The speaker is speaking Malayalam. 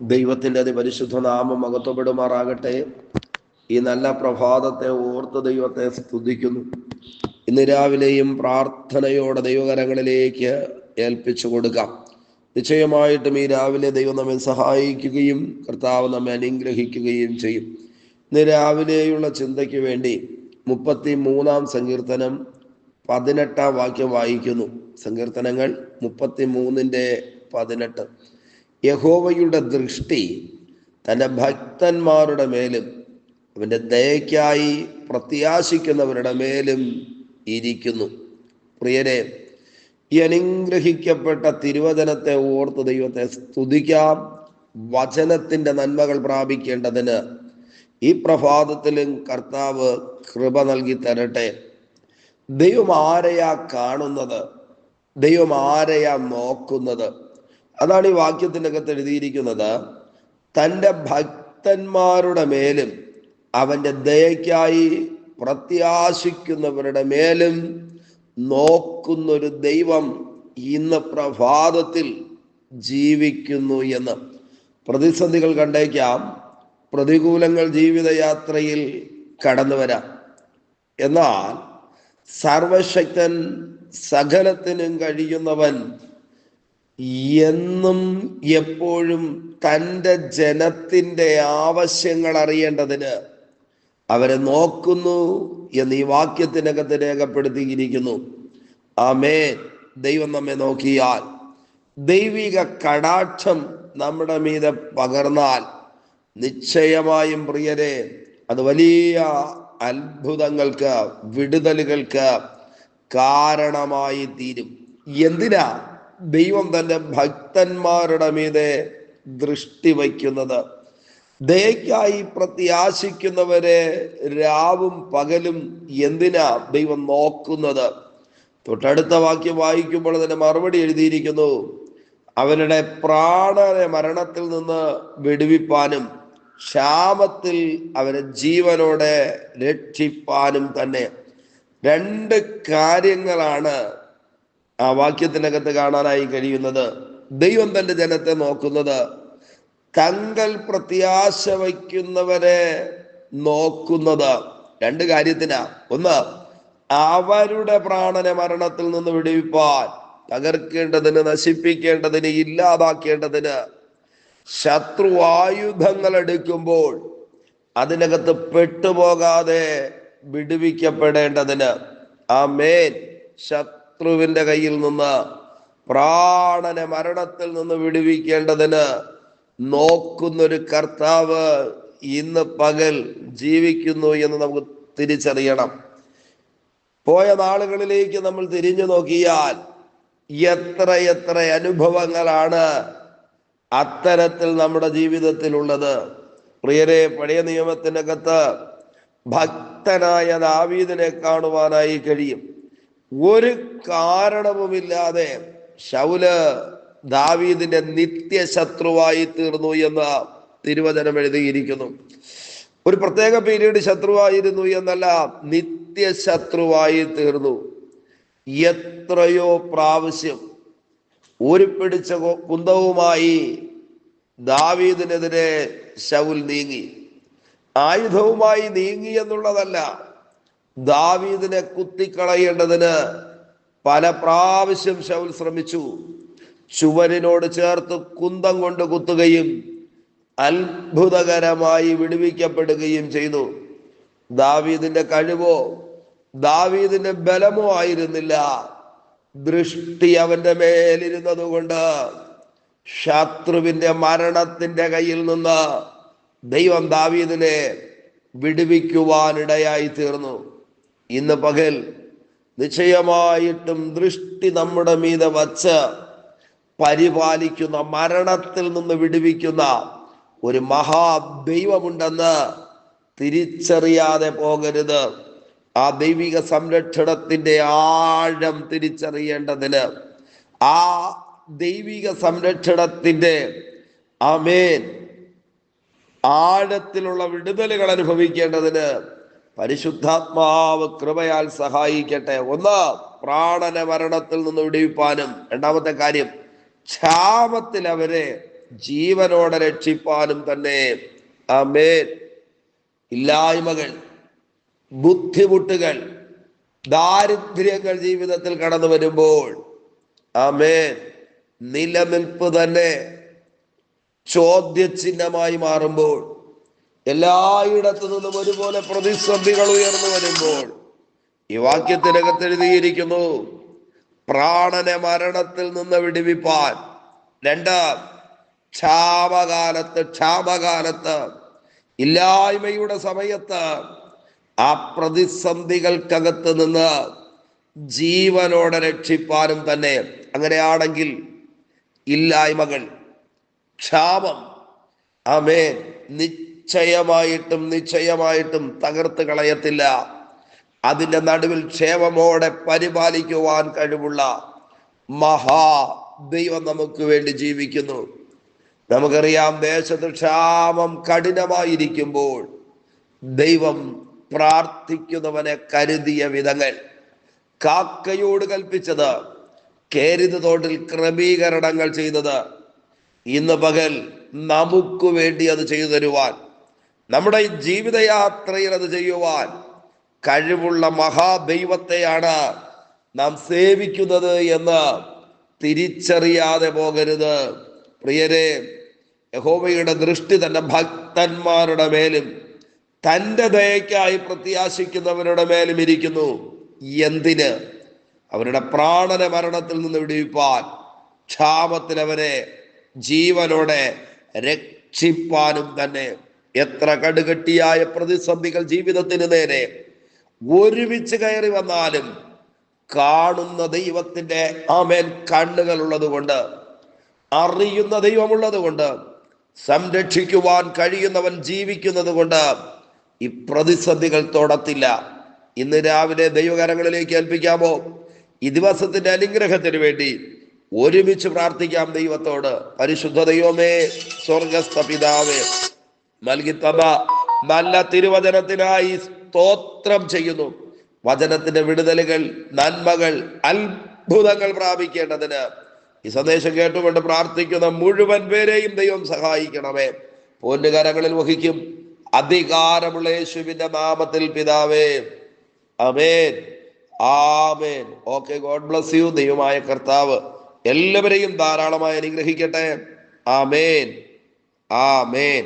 ദൈവത്തിൻ്റെ അതിപരിശുദ്ധ നാമം മഹത്വപ്പെടുമാറാകട്ടെ. ഈ നല്ല പ്രഭാതത്തെ ഓർത്ത് ദൈവത്തെ സ്തുതിക്കുന്നു. ഇന്ന് രാവിലെയും പ്രാർത്ഥനയോടെ ദൈവകരങ്ങളിലേക്ക് ഏൽപ്പിച്ചു കൊടുക്കാം. നിശ്ചയമായിട്ടും ഈ രാവിലെ ദൈവം നമ്മെ സഹായിക്കുകയും കർത്താവ് നമ്മെ അനുഗ്രഹിക്കുകയും ചെയ്യും. ഇന്ന് രാവിലെയുള്ള ചിന്തയ്ക്ക് വേണ്ടി 33-ാം സങ്കീർത്തനം 18-ാം വാക്യം വായിക്കുന്നു. സങ്കീർത്തനങ്ങൾ 33-18. യഹോവയുടെ ദൃഷ്ടി തൻ്റെ ഭക്തന്മാരുടെ മേലും അവൻ്റെ ദയയ്ക്കായി പ്രത്യാശിക്കുന്നവരുടെ മേലും ഇരിക്കുന്നു. പ്രിയരെ, ഈ അനുഗ്രഹിക്കപ്പെട്ട തിരുവചനത്തെ ഓർത്ത് ദൈവത്തെ സ്തുതിക്കാം. വചനത്തിൻ്റെ നന്മകൾ പ്രാപിക്കേണ്ടതിന് ഈ പ്രഭാതത്തിലും കർത്താവ് കൃപ നൽകി തരട്ടെ. ദൈവം ആരെയാ കാണുന്നത്? ദൈവം ആരെയാ നോക്കുന്നത്? അതാണ് ഈ വാക്യത്തിൻ്റെ അകത്ത് എഴുതിയിരിക്കുന്നത്. തൻ്റെ ഭക്തന്മാരുടെ മേലും അവൻ്റെ ദയയ്ക്കായി പ്രത്യാശിക്കുന്നവരുടെ മേലും നോക്കുന്നൊരു ദൈവം ഇന്ന് പ്രഭാതത്തിൽ ജീവിക്കുന്നു എന്ന്. പ്രതിസന്ധികൾ കണ്ടേക്കാം, പ്രതികൂലങ്ങൾ ജീവിതയാത്രയിൽ കടന്നു വരാം. എന്നാൽ സർവശക്തൻ, സകലത്തിനും കഴിയുന്നവൻ എന്നും എപ്പോഴും തൻ്റെ ജനത്തിൻ്റെ ആവശ്യങ്ങൾ അറിയേണ്ടതിന് അവരെ നോക്കുന്നു എന്ന് ഈ വാക്യത്തിനകത്ത് രേഖപ്പെടുത്തിയിരിക്കുന്നു. ആമേൻ. ദൈവം നമ്മെ നോക്കിയാൽ, ദൈവിക കടാക്ഷം നമ്മുടെ മീതെ പകർന്നാൽ നിശ്ചയമായും പ്രിയരെ അത് വലിയ അത്ഭുതങ്ങൾക്ക്, വിടുതലുകൾക്ക് കാരണമായി തീരും. എന്തിനാ ദൈവം തൻ്റെ ഭക്തന്മാരുടെ മീതെ ദൃഷ്ടി വയ്ക്കുന്നത്? ദയയ്ക്കായി പ്രത്യാശിക്കുന്നവരെ രാവും പകലും എന്തിനാ ദൈവം നോക്കുന്നത്? തൊട്ടടുത്ത വാക്യം വായിക്കുമ്പോൾ അതിന്റെ മറുപടി എഴുതിയിരിക്കുന്നു. അവരുടെ പ്രാണനെ മരണത്തിൽ നിന്ന് വിടുവിപ്പാനും ക്ഷാമത്തിൽ അവരെ ജീവനോടെ രക്ഷിപ്പാനും തന്നെ. രണ്ട് കാര്യങ്ങളാണ് ആ വാക്യത്തിനകത്ത് കാണാനായി കഴിയുന്നത്. ദൈവം തൻ്റെ ജനത്തെ നോക്കുന്നത്, തങ്കൽ പ്രത്യാശ വയ്ക്കുന്നവരെ നോക്കുന്നത് രണ്ട് കാര്യത്തിനാ. ഒന്ന്, അവരുടെ പ്രാണനെ മരണത്തിൽ നിന്ന് വിടുവിപ്പാൻ, തകർക്കേണ്ടതിന്, നശിപ്പിക്കേണ്ടതിന്, ഇല്ലാതാക്കേണ്ടതിന് ശത്രു ആയുധങ്ങൾ എടുക്കുമ്പോൾ അതിനകത്ത് പെട്ടുപോകാതെ വിടുവിക്കപ്പെടേണ്ടതിന്. ആമേൻ. ശത്രുവിന്റെ കയ്യിൽ നിന്ന്, പ്രാണനെ മരണത്തിൽ നിന്ന് വിടുവിക്കേണ്ടതിന് നോക്കുന്നൊരു കർത്താവ് ഇന്ന് പകൽ ജീവിക്കുന്നു എന്ന് നമുക്ക് തിരിച്ചറിയണം. പോയ നാളുകളിലേക്ക് നമ്മൾ തിരിഞ്ഞു നോക്കിയാൽ എത്ര അനുഭവങ്ങളാണ് അത്തരത്തിൽ നമ്മുടെ ജീവിതത്തിലുള്ളത്. പ്രിയരെ, പഴയ നിയമത്തിനകത്ത് ഭക്തനായ ദാവീദിനെ കാണുവാനായി കഴിയും. ഒരു കാരണവുമില്ലാതെ ശൗല് ദാവീദിന്റെ നിത്യശത്രുവായി തീർന്നു എന്ന് തിരുവചനം എഴുതിയിരിക്കുന്നു. ഒരു പ്രത്യേക പീരീഡ് ശത്രുവായിരുന്നു എന്നല്ല, നിത്യശത്രുവായി തീർന്നു. എത്രയോ പ്രാവശ്യം ഊരിപ്പിടിച്ച കുന്തവുമായി ദാവീദിനെതിരെ ശൗൽ നീങ്ങി. ആയുധവുമായി നീങ്ങി എന്നുള്ളതല്ല, ദാവീദിനെ കുത്തിക്കളയേണ്ടതിന് പല പ്രാവശ്യം ശൗൽ ശ്രമിച്ചു. ചുവരിനോട് ചേർത്ത് കുന്തം കൊണ്ട് കുത്തുകയും അത്ഭുതകരമായി വിടുവിക്കപ്പെടുകയും ചെയ്തു. ദാവീദിന്റെ കഴിവോ ദാവീദിന്റെ ബലമോ ആയിരുന്നില്ല, ദൃഷ്ടി അവന്റെ മേലിരുന്നത് കൊണ്ട് ശത്രുവിന്റെ മരണത്തിന്റെ കയ്യിൽ നിന്ന് ദൈവം ദാവീദിനെ വിടുവിക്കുവാനിടയായി തീർന്നു. ഇന്ന് പകൽ നിശ്ചയമായിട്ടും ദൃഷ്ടി നമ്മുടെ മീതെ വച്ച് പരിപാലിക്കുന്ന, മരണത്തിൽ നിന്ന് വിടുവിക്കുന്ന ഒരു മഹാദൈവമുണ്ടെന്ന് തിരിച്ചറിയാതെ പോകരുത്. ആ ദൈവിക സംരക്ഷണത്തിന്റെ ആഴം തിരിച്ചറിയേണ്ടതിന്, ആ ദൈവിക സംരക്ഷണത്തിന്റെ ആമേൻ ആഴത്തിലുള്ള വിടുതലുകൾ അനുഭവിക്കേണ്ടതിന് പരിശുദ്ധാത്മാവ് കൃപയാൽ സഹായിക്കട്ടെ. ഒന്ന്, പ്രാണനെ മരണത്തിൽ നിന്ന് വിടുവിപ്പാനും. രണ്ടാമത്തെ കാര്യം, ക്ഷാമത്തിൽ അവരെ ജീവനോടെ രക്ഷിപ്പാനും തന്നെ. ആമേൻ. ഇല്ലായ്മകൾ, ബുദ്ധിമുട്ടുകൾ, ദാരിദ്ര്യങ്ങൾ ജീവിതത്തിൽ കടന്നു വരുമ്പോൾ, ആമേൻ, നിലനിൽപ്പ് തന്നെ ചോദ്യചിഹ്നമായി മാറുമ്പോൾ, എല്ലായിടത്തു നിന്നും ഒരുപോലെ പ്രതിസന്ധികൾ ഉയർന്നു വരുമ്പോൾ, ഈ വാക്യത്തിനകത്ത് എഴുതിയിരിക്കുന്നു, പ്രാണനെ മരണത്തിൽ നിന്ന് വിടുവിപ്പാൻ. 2, ക്ഷാമകാലത്ത് ഇല്ലായ്മയുടെ സമയത്ത് ആ പ്രതിസന്ധികൾക്കകത്ത് നിന്ന് ജീവനോടെ രക്ഷിപ്പാനും തന്നെ. അങ്ങനെയാണെങ്കിൽ ഇല്ലായ്മകൾ, ക്ഷാമം, ആമേൻ, നിശ്ചയമായിട്ടും തകർത്ത് കളയത്തില്ല. അതിൻ്റെ നടുവിൽ ക്ഷേമമോടെ പരിപാലിക്കുവാൻ കഴിവുള്ള ദൈവം നമുക്ക് വേണ്ടി ജീവിക്കുന്നു. നമുക്കറിയാം, ദേശത്ത് ക്ഷാമം കഠിനമായിരിക്കുമ്പോൾ ദൈവം പ്രാർത്ഥിക്കുന്നവനെ കരുതിയ വിധങ്ങൾ, കാക്കയോട് കൽപ്പിച്ചത്, കേരിത് തോട്ടിൽ ക്രമീകരണങ്ങൾ ചെയ്തത്, ഇന്ന് പകൽ നമുക്ക് വേണ്ടി അത് ചെയ്തു തരുവാൻ, നമ്മുടെ ജീവിതയാത്രയിൽ അത് ചെയ്യുവാൻ കഴിവുള്ള മഹാദൈവത്തെയാണ് നാം സേവിക്കുന്നത് എന്ന് തിരിച്ചറിയാതെ പോകരുത്. പ്രിയരെ, യഹോവയുടെ ദൃഷ്ടി തന്റെ ഭക്തന്മാരുടെ മേലും തൻ്റെ ദയക്കായി പ്രത്യാശിക്കുന്നവരുടെ മേലും ഇരിക്കുന്നു. എന്തിന്? അവരുടെ പ്രാണനെ മരണത്തിൽ നിന്ന് വിടുവിപ്പാൻ, ക്ഷാമത്തിൽ അവരെ ജീവനോടെ രക്ഷിപ്പാനും തന്നെ. എത്ര കടുകട്ടിയായ പ്രതിസന്ധികൾ ജീവിതത്തിന് നേരെ ഒരുമിച്ച് കയറി വന്നാലും കാണുന്ന ദൈവത്തിന്റെ ആമേൻ കണ്ണുകൾ ഉള്ളത് കൊണ്ട്, അറിയുന്ന ദൈവമുള്ളത് കൊണ്ട്, സംരക്ഷിക്കുവാൻ കഴിയുന്നവൻ ജീവിക്കുന്നത് കൊണ്ട് ഈ പ്രതിസന്ധികൾ തൊടത്തില്ല. ഇന്ന് രാവിലെ ദൈവകരങ്ങളിലേക്ക് ഏൽപ്പിക്കാമോ? ഈ ദിവസത്തിന്റെ അനുഗ്രഹത്തിന് വേണ്ടി ഒരുമിച്ച് പ്രാർത്ഥിക്കാം ദൈവത്തോട്. പരിശുദ്ധ ദൈവമേ, സ്വർഗസ്ഥ പിതാവേ, നൽകിത്തന്ന നല്ല തിരുവചനത്തിനായി സ്തോത്രം ചെയ്യുന്നു. വചനത്തിന്റെ വിടുതലുകൾ, നന്മകൾ, അത്ഭുതങ്ങൾ പ്രാപിക്കേണ്ടതിന് ഈ സന്ദേശം കേട്ടുകൊണ്ട് പ്രാർത്ഥിക്കുന്ന മുഴുവൻ പേരെയും ദൈവം സഹായിക്കണമേ. പൊന്നുകരങ്ങളിൽ വഹിക്കും അധികാരമുള്ള യേശുവിന്റെ നാമത്തിൽ പിതാവേ, ആമേൻ, ആമേൻ. Okay, God bless you. ദൈവമായ കർത്താവ് എല്ലാവരെയും ധാരാളമായി അനുഗ്രഹിക്കട്ടെ. ആമേൻ, ആമേൻ.